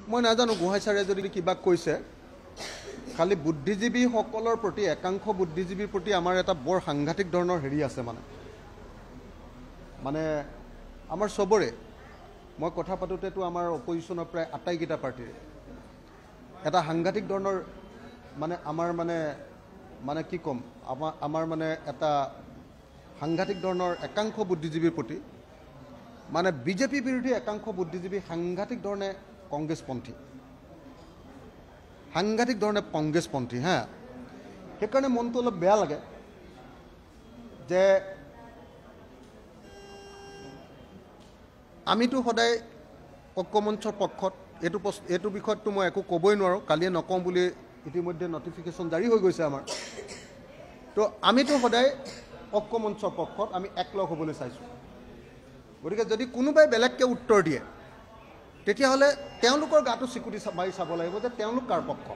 মই নাজানো গোহাঁই ছাৰে যদি কিবা কৈছে খালি বুদ্ধিজীৱীসকলৰ প্ৰতি একাংশ বুদ্ধিজীৱীৰ প্ৰতি আমাৰ এটা বৰ সাংঘাতিক ধৰণৰ হেৰি আছে মানে আমাৰ চবৰে মই কথা পাতোঁতেতো আমাৰ অপজিশ্যনৰ প্ৰায় আটাইকেইটা পাৰ্টিৰ এটা সাংঘাতিক ধৰণৰ মানে আমাৰ মানে কি ক'ম আমাৰ মানে এটা সাংঘাতিক ধৰণৰ একাংশ বুদ্ধিজীৱীৰ প্ৰতি মানে বিজেপি বিৰোধী একাংশ বুদ্ধিজীৱী সাংঘাতিক ধৰণে কংগ্ৰেছপন্থী হা সেইকাৰণে মনটো অলপ বেয়া লাগে যে আমিতো সদায় ঐক্যমঞ্চৰ পক্ষত এইটো বিষয়ততো মই একো ক'বই নোৱাৰোঁ কালিয়ে নকওঁ বুলি ইতিমধ্যে নটিফিকেশ্যন জাৰি হৈ গৈছে আমাৰ তো আমিতো সদায় ঐক্যমঞ্চৰ পক্ষত আমি একলগ হ'বলৈ চাইছোঁ গতিকে যদি কোনোবাই বেলেগকৈ উত্তৰ দিয়ে তেতিয়াহ'লে তেওঁলোকৰ গাটো চিকুটি মাৰি চাব লাগিব যে তেওঁলোক কাৰ পক্ষ